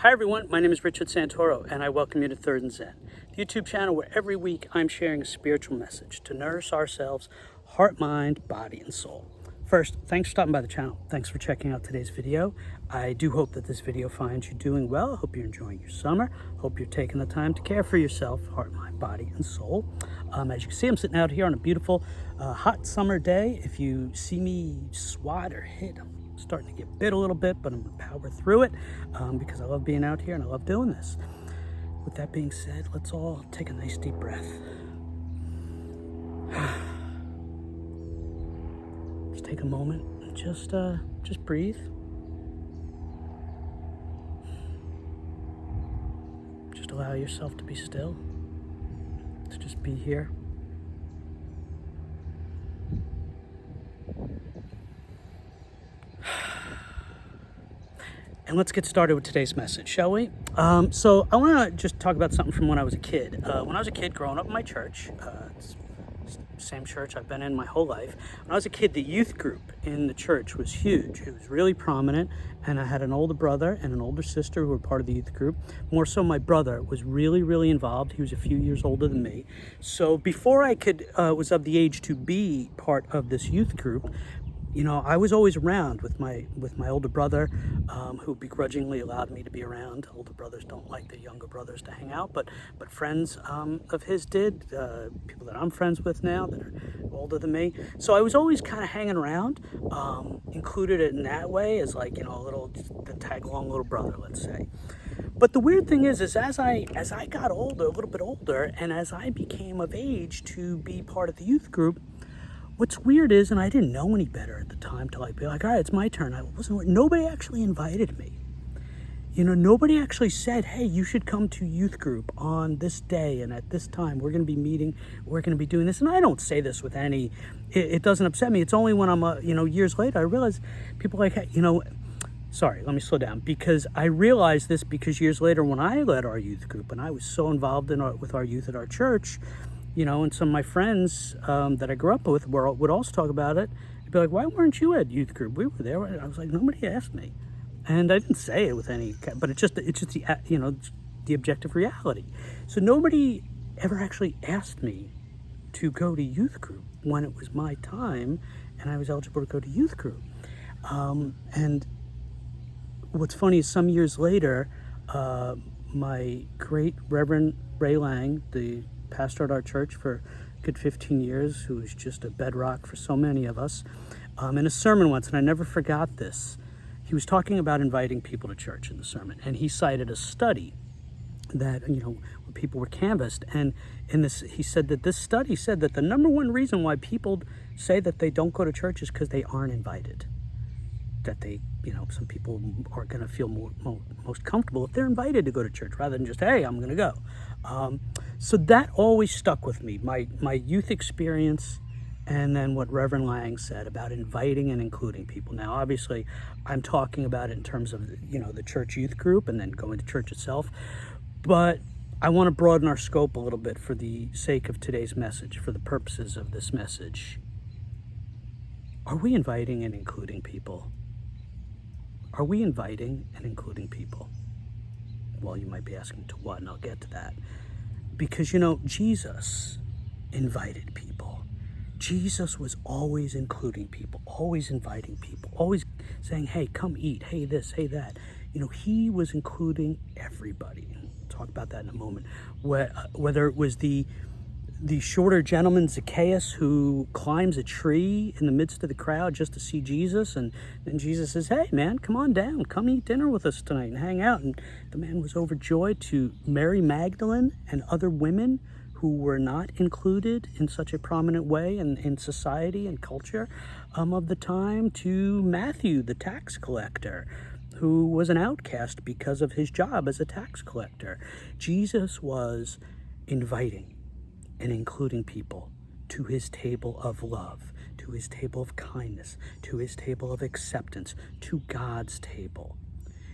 Hi everyone, my name is Richard Santoro and I welcome you to Third and Zen, the YouTube channel where every week I'm sharing a spiritual message to nourish ourselves, heart, mind, body, and soul. First, thanks for stopping by the channel. Thanks for checking out today's video. I do hope that this video finds you doing well. I hope you're enjoying your summer. Hope you're taking the time to care for yourself, heart, mind, body, and soul. As you can see, I'm sitting out here on a beautiful, hot summer day. If you see me swat or hit, I'm starting to get bit a little bit, but I'm going to power through it because I love being out here and I love doing this. With that being said, let's all take a nice deep breath. Just take a moment and just breathe. Just allow yourself to be still, to just be here. And let's get started with today's message, shall we? So I want to just talk about something from when I was a kid. When I was a kid growing up in my church, same church I've been in my whole life. When I was a kid, the youth group in the church was huge. It was really prominent, and I had an older brother and an older sister who were part of the youth group. More so, my brother was really, really involved. He was a few years older than me. So before I was of the age to be part of this youth group, you know, I was always around with my older brother, who begrudgingly allowed me to be around. Older brothers don't like their younger brothers to hang out, but friends of his did. People that I'm friends with now that are older than me. So I was always kind of hanging around, included in that way as like, you know, the tag along little brother, let's say. But the weird thing is as I got older, a little bit older, and as I became of age to be part of the youth group, what's weird is, and I didn't know any better at the time to be like, all right, it's my turn. Nobody actually invited me. You know, nobody actually said, hey, you should come to youth group on this day and at this time. We're going to be meeting. We're going to be doing this. And I don't say this with it doesn't upset me. It's only when I'm, years later, I realize people like, hey, sorry, let me slow down. Because I realized this because years later when I led our youth group and I was so involved with our youth at our church, you know, and some of my friends that I grew up with would also talk about it. They'd be like, why weren't you at youth group? We were there. I was like, nobody asked me. And I didn't say it with but it's just the objective reality. So nobody ever actually asked me to go to youth group when it was my time and I was eligible to go to youth group. And what's funny is some years later, my great Reverend Ray Lang, the pastor at our church for a good 15 years, who was just a bedrock for so many of us, in a sermon once, and I never forgot this, he was talking about inviting people to church in the sermon, and he cited a study that, you know, where people were canvassed, and in this, he said that this study said that the number one reason why people say that they don't go to church is because they aren't invited. That they, you know, some people are going to feel most comfortable if they're invited to go to church rather than just, hey, I'm going to go. So that always stuck with me, my youth experience, and then what Reverend Lang said about inviting and including people. Now, obviously, I'm talking about it in terms of, you know, the church youth group and then going to church itself, but I want to broaden our scope a little bit for the sake of today's message, for the purposes of this message. Are we inviting and including people? Are we inviting and including people? Well, you might be asking to what, and I'll get to that. Because, you know, Jesus invited people. Jesus was always including people, always inviting people, always saying, hey, come eat, hey this, hey that. You know, he was including everybody. We'll talk about that in a moment. Whether it was the shorter gentleman Zacchaeus who climbs a tree in the midst of the crowd just to see Jesus, and then Jesus says, hey man, come on down, come eat dinner with us tonight and hang out. And the man was overjoyed, to Mary Magdalene and other women who were not included in such a prominent way in society and culture of the time, to Matthew, the tax collector, who was an outcast because of his job as a tax collector. Jesus was inviting and including people to his table of love, to his table of kindness, to his table of acceptance, to God's table.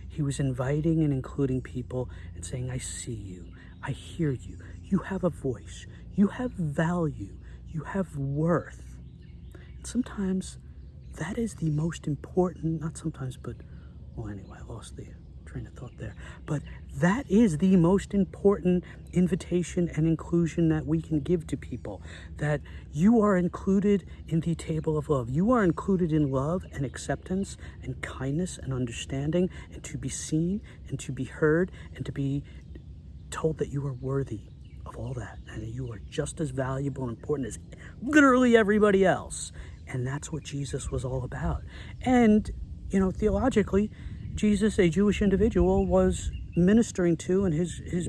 He was inviting and including people and saying, I see you, I hear you, you have a voice, you have value, you have worth. And sometimes that is the most important, not sometimes, but, well, anyway, I lost the train of thought there. But that is the most important invitation and inclusion that we can give to people, that you are included in the table of love. You are included in love and acceptance and kindness and understanding, and to be seen and to be heard and to be told that you are worthy of all that and that you are just as valuable and important as literally everybody else. And that's what Jesus was all about. And, theologically, Jesus, a Jewish individual, was ministering to, and his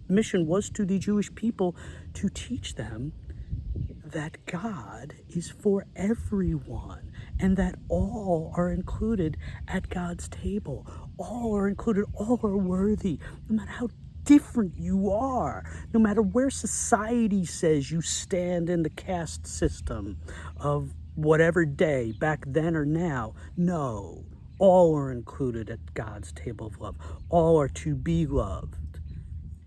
mission was to the Jewish people to teach them that God is for everyone and that all are included at God's table. All are included, all are worthy, no matter how different you are, no matter where society says you stand in the caste system of whatever day, back then or now. No, all are included at God's table of love. All are to be loved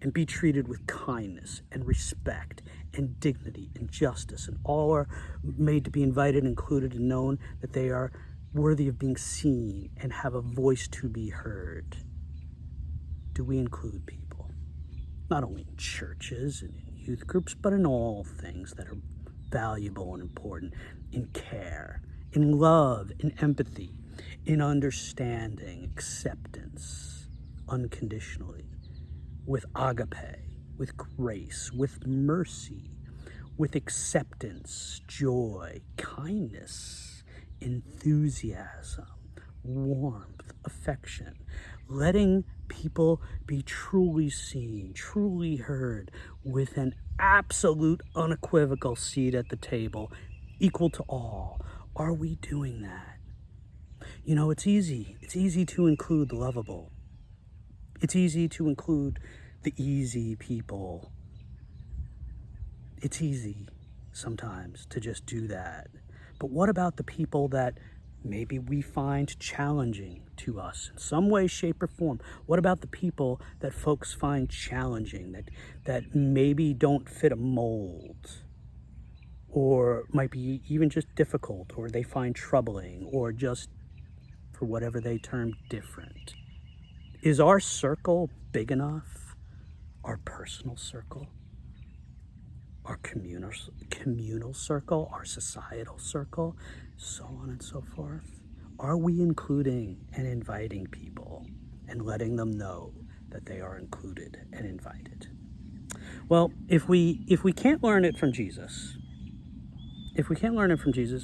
and be treated with kindness and respect and dignity and justice. And all are made to be invited, included, and known that they are worthy of being seen and have a voice to be heard. Do we include people? Not only in churches and in youth groups, but in all things that are valuable and important, in care, in love, in empathy, in understanding, acceptance, unconditionally, with agape, with grace, with mercy, with acceptance, joy, kindness, enthusiasm, warmth, affection, letting people be truly seen, truly heard, with an absolute, unequivocal seat at the table, equal to all. Are we doing that? It's easy. It's easy to include the lovable. It's easy to include the easy people. It's easy sometimes to just do that. But what about the people that maybe we find challenging to us in some way, shape, or form? What about the people that folks find challenging, that maybe don't fit a mold, or might be even just difficult, or they find troubling, or just, for whatever they term, different? Is our circle big enough? Our personal circle? Our communal circle? Our societal circle? So on and so forth. Are we including and inviting people and letting them know that they are included and invited? Well, if we can't learn it from Jesus,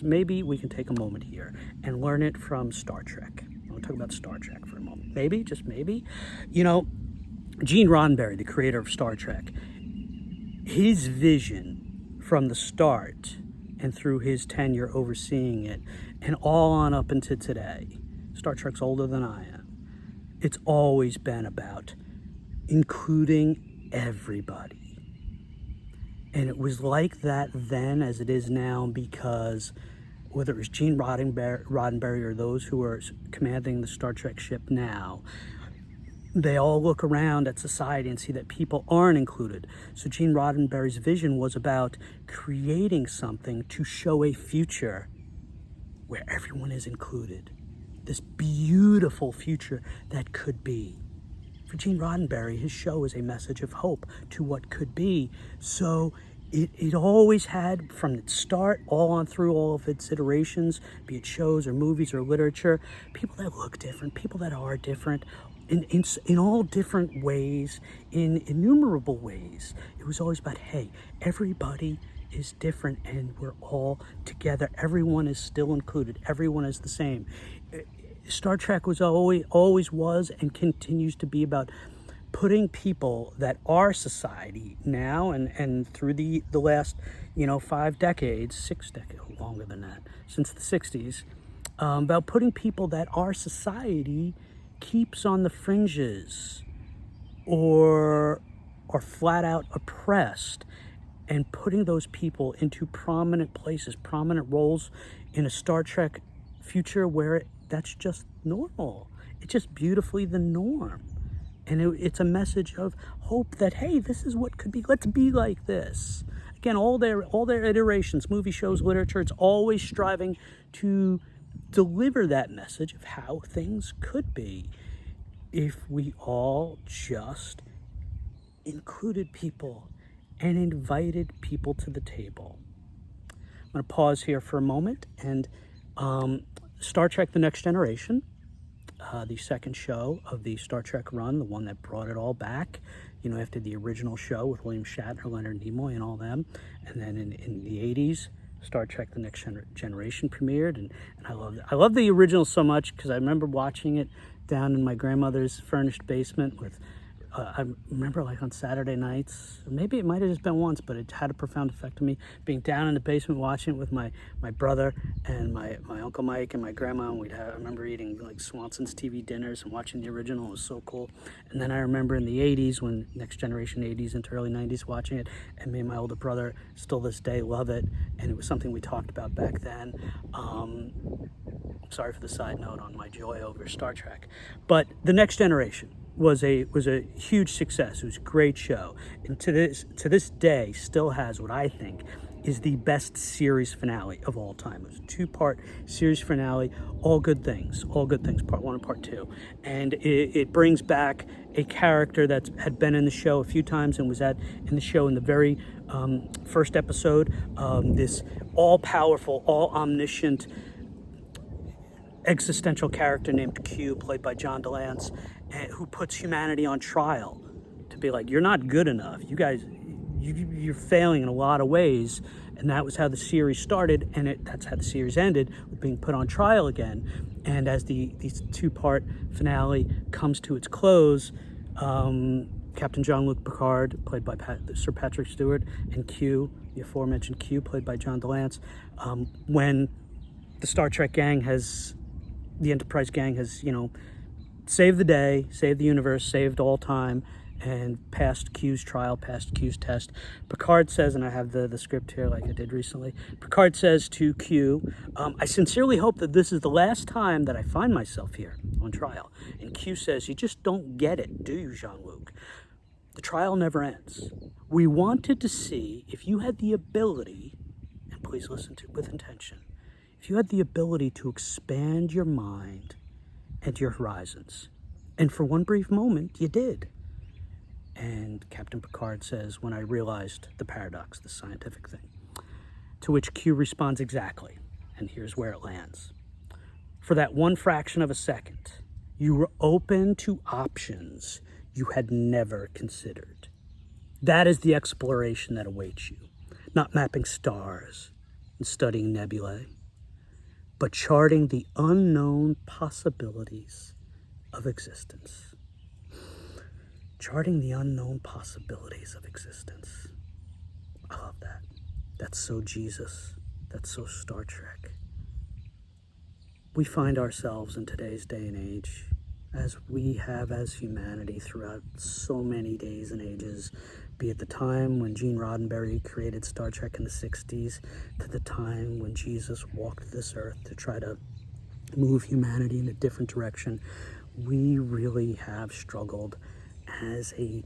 maybe we can take a moment here and learn it from Star Trek. I want to talk about Star Trek for a moment. Maybe, just maybe. Gene Roddenberry, the creator of Star Trek, his vision from the start and through his tenure overseeing it and all on up until today, Star Trek's older than I am, it's always been about including everybody. And it was like that then as it is now, because whether it was Gene Roddenberry or those who are commanding the Star Trek ship now, they all look around at society and see that people aren't included. So Gene Roddenberry's vision was about creating something to show a future where everyone is included. This beautiful future that could be. For Gene Roddenberry, his show is a message of hope to what could be. So it always had, from its start, all on through all of its iterations, be it shows or movies or literature, people that look different, people that are different, in all different ways, in innumerable ways. It was always about, hey, everybody is different and we're all together. Everyone is still included. Everyone is the same. Star Trek was always was and continues to be about putting people that our society now and through the last 5 decades, 6 decades, longer than that, since the 60s, about putting people that our society keeps on the fringes or are flat out oppressed, and putting those people into prominent places, prominent roles in a Star Trek future where that's just normal. It's just beautifully the norm. And it's a message of hope that, hey, this is what could be. Let's be like this. Again, all their iterations, movie shows, literature, it's always striving to deliver that message of how things could be. if we all just included people and invited people to the table. I'm going to pause here for a moment and Star Trek The Next Generation, the second show of the Star Trek run, the one that brought it all back, after the original show with William Shatner, Leonard Nimoy, and all them. And then in the 80s, Star Trek The Next Generation premiered, and I loved it. I love the original so much because I remember watching it down in my grandmother's furnished basement with I remember like on Saturday nights, maybe it might have just been once, but it had a profound effect on me, being down in the basement watching it with my brother and my Uncle Mike and my grandma, and I remember eating like Swanson's TV dinners and watching the original. It was so cool. And then I remember in the 80s, when Next Generation 80s into early 90s, watching it, and me and my older brother still this day love it, and it was something we talked about back then. Sorry for the side note on my joy over Star Trek, but The Next Generation was a huge success. It was a great show, and to this day still has what I think is the best series finale of all time. It was a 2-part series finale, all good things, part 1 and part 2, and it brings back a character that had been in the show a few times and was in the show in the very first episode. This all-powerful, all-omniscient existential character named Q, played by John DeLance, who puts humanity on trial to be like, you're not good enough. You guys, you're failing in a lot of ways. And that was how the series started, and that's how the series ended, with being put on trial again. And as the 2-part finale comes to its close, Captain Jean-Luc Picard, played by Sir Patrick Stewart, and Q, the aforementioned Q, played by John DeLance, when the Star Trek gang the Enterprise gang has, saved the day, saved the universe, saved all time, and passed Q's trial, passed Q's test. Picard says, and I have the script here like I did recently, Picard says to Q, I sincerely hope that this is the last time that I find myself here on trial. And Q says, you just don't get it, do you, Jean-Luc? The trial never ends. We wanted to see if you had the ability, and please listen with intention, if you had the ability to expand your mind and your horizons. And for one brief moment, you did. And Captain Picard says, when I realized the paradox, the scientific thing. To which Q responds, exactly. And here's where it lands. For that one fraction of a second, you were open to options you had never considered. That is the exploration that awaits you. Not mapping stars and studying nebulae, but charting the unknown possibilities of existence. Charting the unknown possibilities of existence. I love that. That's so Jesus. That's so Star Trek. We find ourselves in today's day and age, as we have as humanity throughout so many days and ages, be it the time when Gene Roddenberry created Star Trek in the 60s, to the time when Jesus walked this earth to try to move humanity in a different direction. We really have struggled as a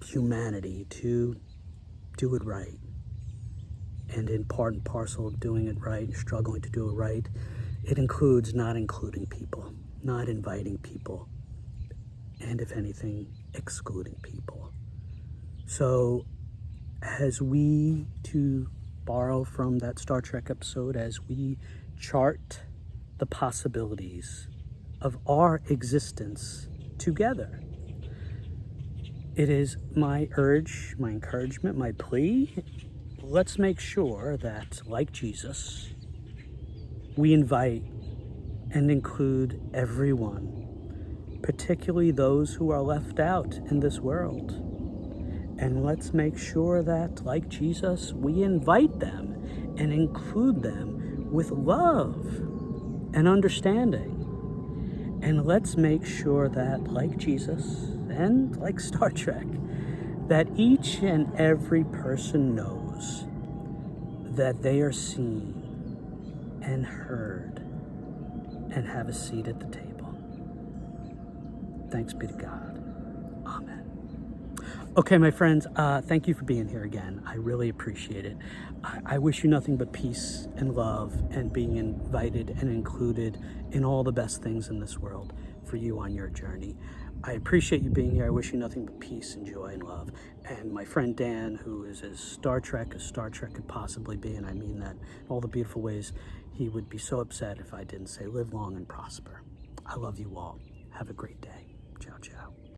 humanity to do it right. And in part and parcel of doing it right, struggling to do it right, it includes not including people, not inviting people, and if anything, excluding people. So as we, to borrow from that Star Trek episode, as we chart the possibilities of our existence together, it is my urge, my encouragement, my plea, let's make sure that, like Jesus, we invite and include everyone, particularly those who are left out in this world. And let's make sure that, like Jesus, we invite them and include them with love and understanding. And let's make sure that, like Jesus and like Star Trek, that each and every person knows that they are seen and heard and have a seat at the table. Thanks be to God. Amen. Okay, my friends, thank you for being here again. I really appreciate it. I wish you nothing but peace and love and being invited and included in all the best things in this world for you on your journey. I appreciate you being here. I wish you nothing but peace and joy and love. And my friend Dan, who is as Star Trek as Star Trek could possibly be, and I mean that in all the beautiful ways, he would be so upset if I didn't say live long and prosper. I love you all. Have a great day. Ciao, ciao.